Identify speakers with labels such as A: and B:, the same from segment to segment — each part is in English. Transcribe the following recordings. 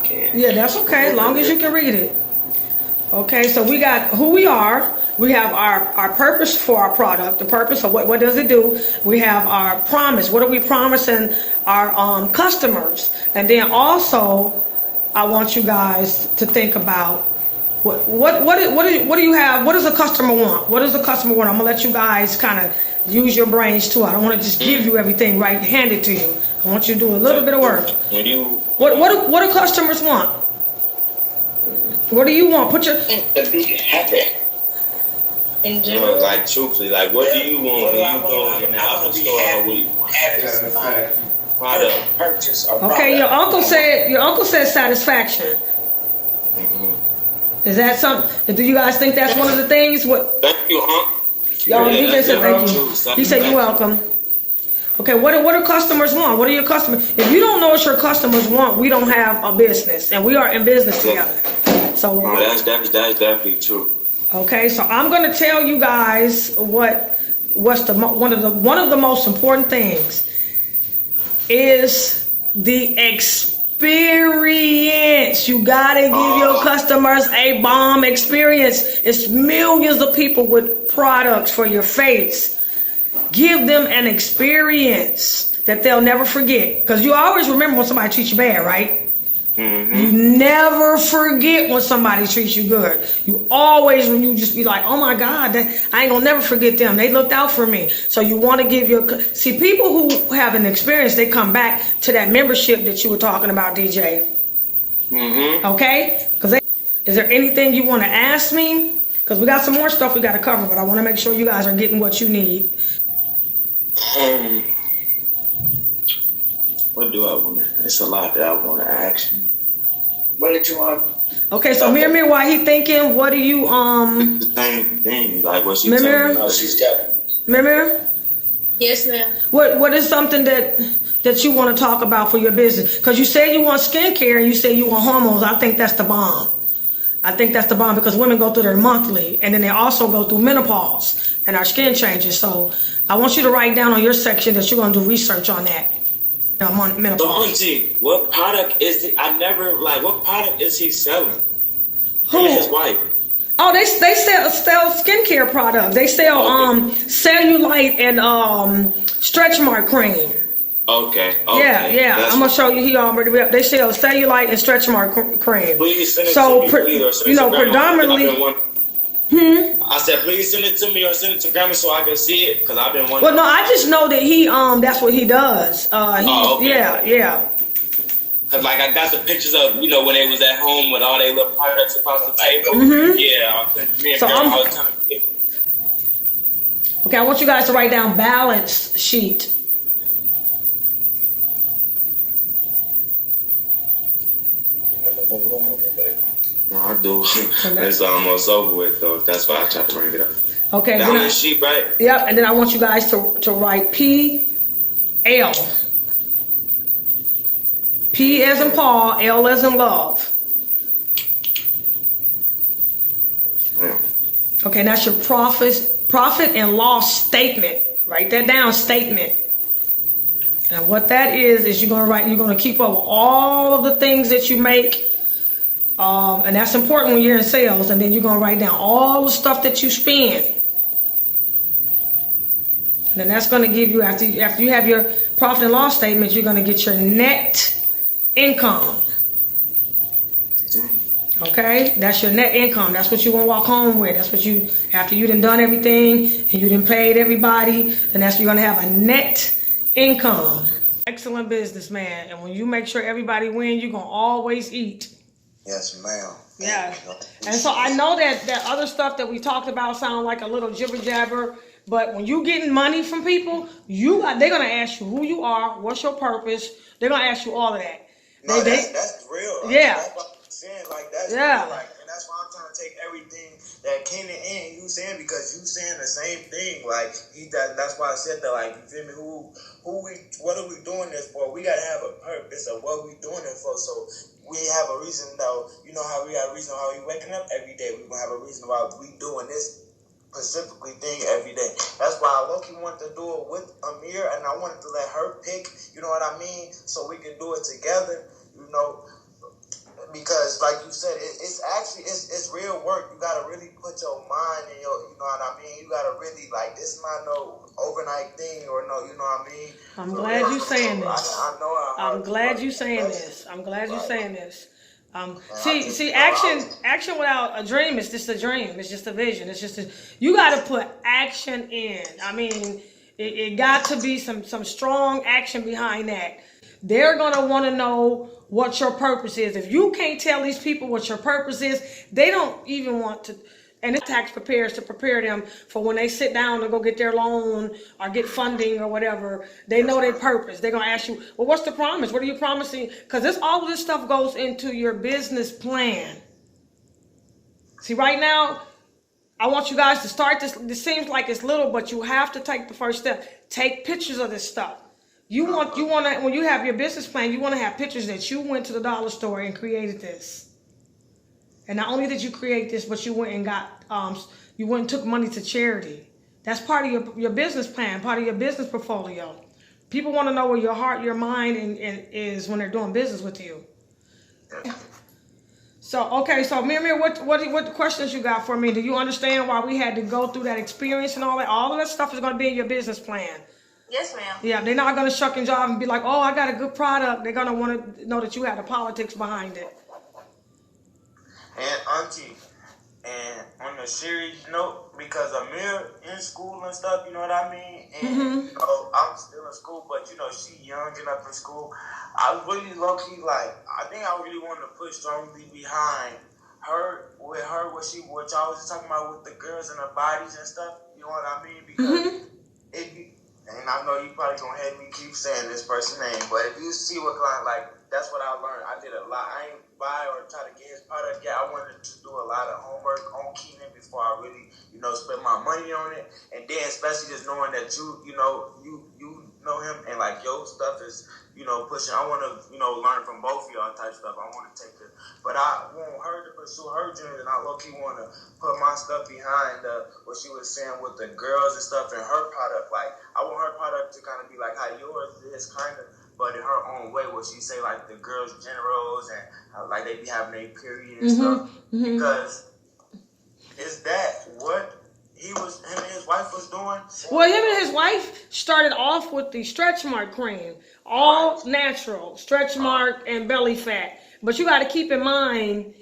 A: can't.
B: Yeah, that's okay, as long as you can read it. Okay, so we got who we are. We have our purpose for our product, the purpose of what does it do. We have our promise. What are we promising our customers? And then also, I want you guys to think about what do you have? What does a customer want? What does a customer want? I'm gonna let you guys kind of use your brains too. I don't want to just give you everything right, hand it to you. I want you to do a little bit of work. What do customers want? What do you want? Put your
A: to be happy. In general, like truthfully, like what do you want when you go in the Apple store? What do you want? Happy product purchase. Or
B: okay, your uncle said satisfaction. Is that something? Do you guys think that's one of the things? What?
A: Thank you, Uncle.
B: Y'all, DJ said thank you. He said you're welcome. Okay, what do customers want? What do your customers? If you don't know what your customers want, we don't have a business, and we are in business together. So
A: that's definitely true.
B: Okay, so I'm going to tell you guys what's one of the most important things is the experience. You got to give your customers a bomb experience. It's millions of people with products for your face. Give them an experience that they'll never forget, because you always remember when somebody treats you bad, right? Mm-hmm. You never forget when somebody treats you good. You always, when you just be like, oh my God, I ain't gonna never forget them. They looked out for me. So you want to give see, people who have an experience, they come back to that membership that you were talking about, DJ. Mm-hmm. Okay? Is there anything you want to ask me? Because we got some more stuff we got to cover, but I want to make sure you guys are getting what you need.
A: What do I want? It's a lot that I want to ask you. What did you want?
B: Okay, so Mir, while he thinking, what do you
A: The same thing, like what she telling me. Oh, she's telling me.
B: Mir?
C: Yes, ma'am.
B: What is something that you want to talk about for your business? Because you said you want skincare and you said you want hormones. I think that's the bomb. I think that's the bomb, because women go through their monthly, and then they also go through menopause and our skin changes. So I want you to write down on your section that you're going to do research on that. Menopause.
A: So, what product is it? What product is he selling?
B: Who?
A: Him and his wife.
B: Oh, they sell skincare products. They sell cellulite and stretch mark cream.
A: Okay.
B: Yeah. I'm gonna show you. He already. They sell cellulite and stretch mark cream.
A: Please send it to me.
B: Predominantly.
A: I said, please send it to me or send it to Grandma so I can see it, because I've been wondering.
B: Well, no, I just know that he that's what he does.
A: Okay.
B: Yeah.
A: Cause I got the pictures of when they was at home with all their little products across the table.
B: Mm-hmm.
A: Yeah, I was trying to.
B: Okay, I want you guys to write down balance sheet.
A: I do. It's almost over with, though. That's why I tried to bring it up.
B: Okay.
A: Balance sheet, right?
B: Yep. And then I want you guys to write PL. P as in Paul, L as in love.
A: Yeah.
B: Okay, and that's your profit and loss statement. Write that down, statement. And what that is you're gonna keep up with all of the things that you make. And that's important when you're in sales. And then you're going to write down all the stuff that you spend. And then that's going to give you, after you have your profit and loss statement, you're going to get your net income. Okay? That's your net income. That's what you want to walk home with. That's what after you done everything and you done paid everybody, then that's you're going to have a net income. Excellent businessman. And when you make sure everybody wins, you're going to always eat.
D: Yes, ma'am.
B: Yeah. And so I know that other stuff that we talked about sound like a little jibber jabber, but when you getting money from people, they're gonna ask you who you are, what's your purpose. They're gonna ask you all of that.
D: No, that's real.
B: Yeah.
D: That's what I'm saying. That's
B: yeah.
D: Real. And that's why I'm trying to take everything that came in you saying, because you saying the same thing. That's why I said that. You feel me? What are we doing this for? We gotta have a purpose of what we doing it for. So we have a reason, though. You know how we have a reason how we waking up every day. We gonna have a reason why we doing this specifically thing every day. That's why I low-key wanted to do it with Amir, and I wanted to let her pick. You know what I mean? So we can do it together. said, it's actually it's real work. You gotta really put your mind in your, you know what I mean. You gotta really like, it's not no overnight thing or no, you know what I mean.
B: I'm glad you saying this.
D: I know.
B: I'm glad you saying this. I'm glad you saying this. See, action without a dream is just a dream. It's just a vision. It's just you got to put action in. I mean, it got to be some strong action behind that. They're gonna want to know what your purpose is. If you can't tell these people what your purpose is, they don't even want to. And it's tax preparers to prepare them for when they sit down to go get their loan or get funding or whatever. They know their purpose. They're going to ask you, well, what's the promise? What are you promising? Because all of this stuff goes into your business plan. See, right now, I want you guys to start this. This seems like it's little, but you have to take the first step. Take pictures of this stuff. You want to, when you have your business plan, you want to have pictures that you went to the dollar store and created this. And not only did you create this, but you went and you went and took money to charity. That's part of your business plan, part of your business portfolio. People want to know where your heart, your mind is when they're doing business with you. So, okay, so Mir, what questions you got for me? Do you understand why we had to go through that experience and all that? All of that stuff is going to be in your business plan.
C: Yes, ma'am.
B: Yeah, they're not going to shuck and jive and be like, oh, I got a good product. They're going to want to know that you had the politics behind it.
D: And Auntie, and on a serious note, because Amir in school and stuff, you know what I mean? And, you know, I'm still in school, but, you know, she young and up in school. I really low-key, like, I think I really want to push strongly behind her, what y'all was talking about with the girls and their bodies and stuff, you know what I mean? Because and I know you probably going to hate me keep saying this person's name, but if you see what client, like, that's what I learned. I did a lot. I ain't buy or try to get his product. Yeah, I wanted to do a lot of homework on Keenan before I really, you know, spend my money on it. And then especially just knowing that you know him and like your stuff is, you know, pushing. I want to, you know, learn from both of y'all type stuff. I want to take it. But I want her to pursue her dreams, and I low-key want to put my stuff behind what she was saying with the girls and stuff and her product. Like, I want her product to kind of be like how yours is, kind of, but in her own way, where she say like the girls' generals and how, like they be having their period and stuff. Because is that what him and his wife was doing?
B: Well, him and his wife started off with the stretch mark cream, all natural, stretch mark and belly fat. But you got to keep in mind,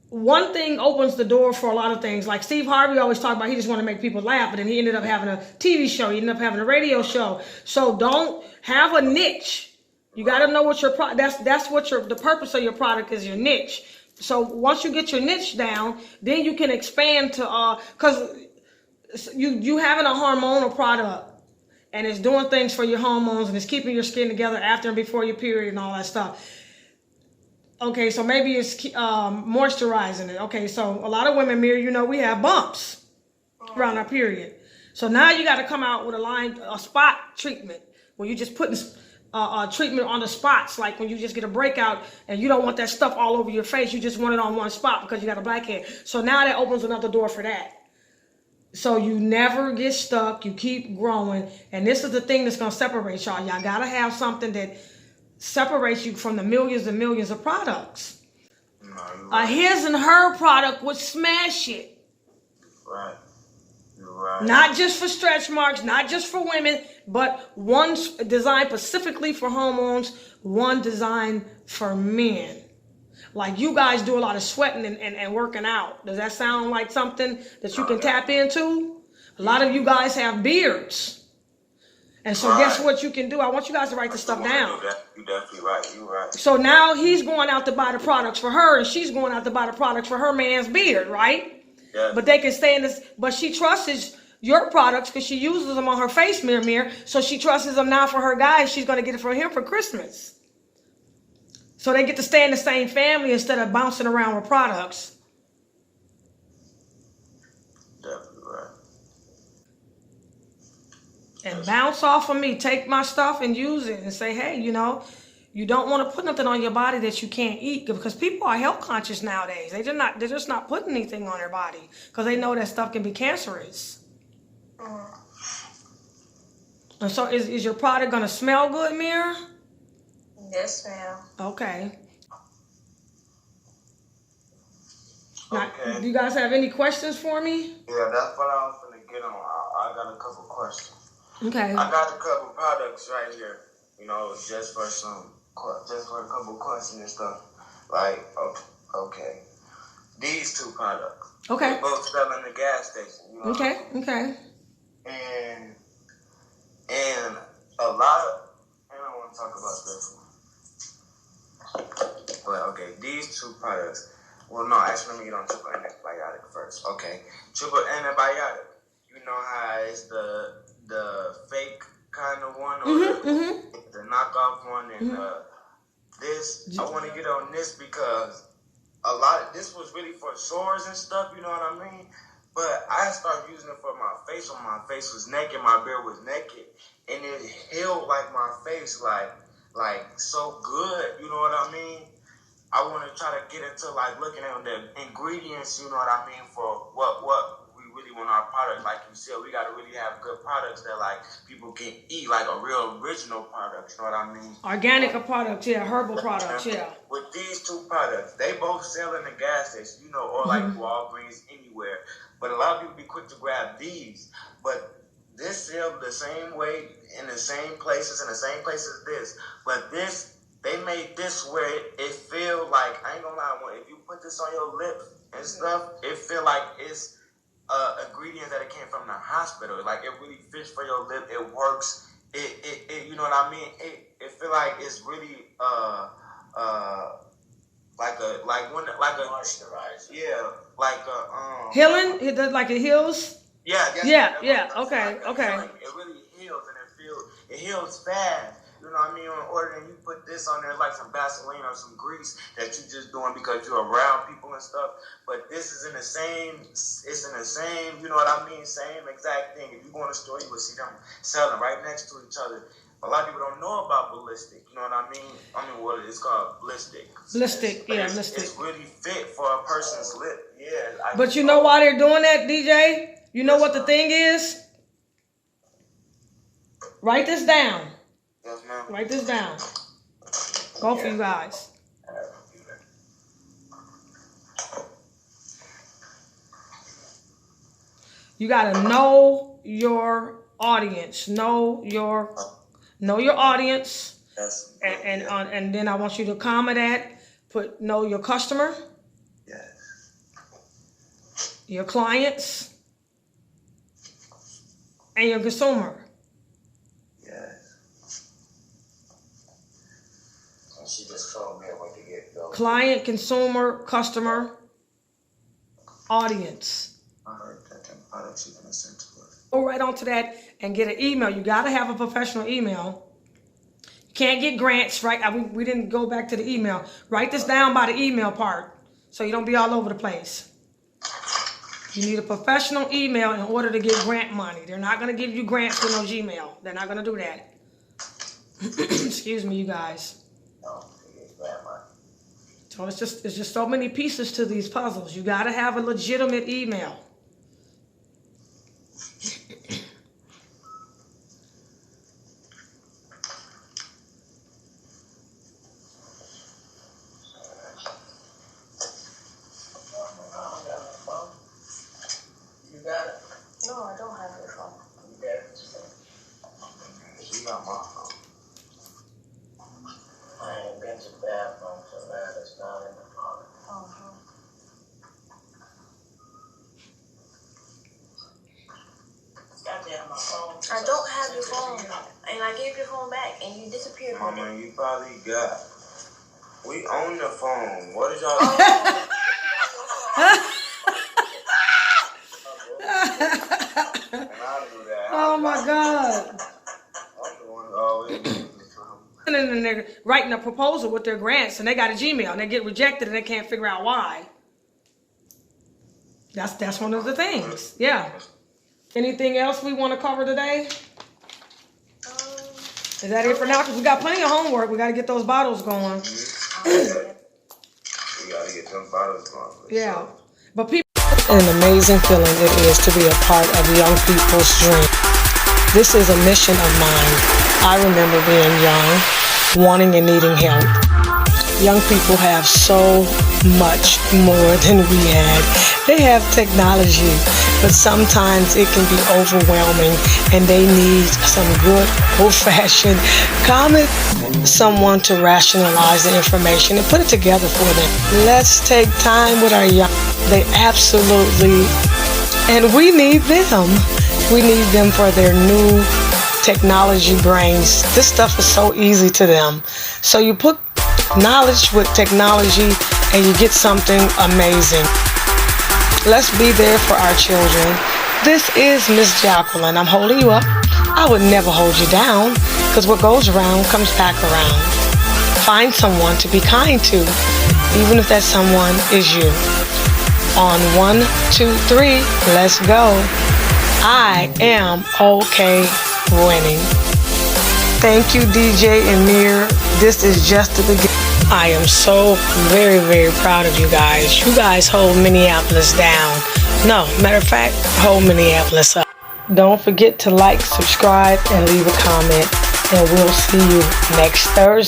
B: one thing opens the door for a lot of things. Like Steve Harvey always talked about, he just wanted to make people laugh, but then he ended up having a TV show. He ended up having a radio show. So don't have a niche. You got to know what your product. That's what the purpose of your product is. Your niche. So once you get your niche down, then you can expand to because you having a hormonal product and it's doing things for your hormones and it's keeping your skin together after and before your period and all that stuff. Okay, so maybe it's moisturizing it. Okay, so a lot of women, Mir, you know, we have bumps around our period. So now you got to come out with a spot treatment where you just putting treatment on the spots, like when you just get a breakout and you don't want that stuff all over your face. You just want it on one spot because you got a blackhead. So now that opens another door for that. So you never get stuck. You keep growing. And this is the thing that's going to separate y'all. Y'all got to have something that separates you from the millions and millions of products.
D: No,
B: his and her product would smash it.
D: Right. You're right.
B: Not just for stretch marks, not just for women, but one designed specifically for hormones, one designed for men. Like you guys do a lot of sweating and working out. Does that sound like something that you can tap into? A lot of you guys have beards. And so guess what you can do? I want you guys to write this stuff down.
D: You're definitely right. You're right.
B: So now he's going out to buy the products for her and she's going out to buy the products for her man's beard, right?
D: Yeah.
B: But they can stay in this, but she trusts your products because she uses them on her face mirror. So she trusts them now for her guy and she's going to get it for him for Christmas. So they get to stay in the same family instead of bouncing around with products.
D: Definitely right.
B: And bounce off of me. Take my stuff and use it and say, hey, you know, you don't want to put nothing on your body that you can't eat because people are health conscious nowadays. They're just not putting anything on their body because they know that stuff can be cancerous. And so is your product going to smell good, Mira?
C: Yes, ma'am.
B: Okay. Now,
D: Okay.
B: do you guys have any questions for me?
D: Yeah, that's what I was gonna get on. I got a couple questions.
B: Okay.
D: I got a couple products right here. You know, just for a couple questions and stuff. Like, okay, these two products.
B: Okay.
D: They both sell in the gas station. You know
B: Okay. Okay.
D: And a lot of, and I want to talk about this one. But okay, these two products. Well, no, actually, let me get on triple antibiotic first. Okay, triple antibiotic. You know how it's the fake kind of one, or the knockoff one, and this. I want to get on this because this was really for sores and stuff. You know what I mean? But I started using it for my face when my face was naked, my beard was naked, and it healed like my face, like so good. You know what I mean? I want to try to get into like looking at the ingredients. You know what I mean, for what we really want our product. Like you said, we got to really have good products that like people can eat, like a real original product. You know what I mean?
B: Organic products, yeah. Herbal products, yeah.
D: With these two products, they both sell in the gas station, you know, or like Walgreens, anywhere. But a lot of people be quick to grab these. But this sells the same way in the same places as this. But this, they made this where it feel like, I ain't gonna lie, if you put this on your lips and stuff, it feel like it's ingredient that it came from the hospital. Like it really fits for your lip. It works. It you know what I mean? It feel like it's really like a moisturizer. Yeah, like a
B: healing. It does like it heals.
D: Yeah.
B: Okay.
D: It really heals, and it heals fast. You know what I mean? In order, and you put this on there like some Vaseline or some grease that you just doing because you're around people and stuff. But this is in the same. It's in the same. You know what I mean? Same exact thing. If you go in a store, you will see them selling right next to each other. A lot of people don't know about ballistic. You know what I mean? What it's called, ballistic.
B: Ballistic.
D: It's really fit for a person's lip. Yeah.
B: But you know why they're doing that, DJ? You know what the thing is? Write this down.
D: Yes, ma'am.
B: Write this down. Go for you guys. You gotta know your audience. Know your audience. And then I want you to comment know your customer.
D: Yes.
B: Your clients. And your consumer.
D: She just told me what to get though.
B: Client, consumer, customer, audience.
D: I heard that product she's gonna send to us.
B: Go right on to that and get an email. You gotta have a professional email. You can't get grants, right? We didn't go back to the email. Write this down by the email part so you don't be all over the place. You need a professional email in order to get grant money. They're not gonna give you grants with no Gmail. They're not gonna do that. Excuse me, you guys. So it's just so many pieces to these puzzles. You gotta have a legitimate email.
D: You got it? No, I don't have your phone. You got it? You got my phone. I ain't been to the bathroom, so that is not in the phone. Goddamn, my phone.
C: I don't have your phone, and I gave your phone back, and you disappeared.
D: Mama, you probably got. We own the phone. What is y'all?
B: Oh my God. And then they're writing a proposal with their grants and they got a Gmail and they get rejected and they can't figure out why. That's one of the things. Yeah. Anything else we want to cover today? Is that it for now? Because we got plenty of homework. We got to get those bottles going.
D: We got to get them bottles going.
B: Yeah. But people... An amazing feeling it is to be a part of young people's dream. This is a mission of mine. I remember being young, wanting and needing help. Young people have so much more than we had. They have technology, but sometimes it can be overwhelming and they need some good old-fashioned common someone to rationalize the information and put it together for them. Let's take time with our young. They absolutely, and we need them. We need them for their new technology brains. This stuff is so easy to them. So you put knowledge with technology and you get something amazing. Let's be there for our children. This is Miss Jacqueline. I'm holding you up. I would never hold you down, because what goes around comes back around. Find someone to be kind to, even if that someone is you. On 1, 2, 3, let's go. I am okay winning. Thank you, DJ Amir. This is just the beginning. I am so very, very proud of you guys. You guys hold Minneapolis down. No, matter of fact, hold Minneapolis up. Don't forget to like, subscribe, and leave a comment. And we'll see you next Thursday.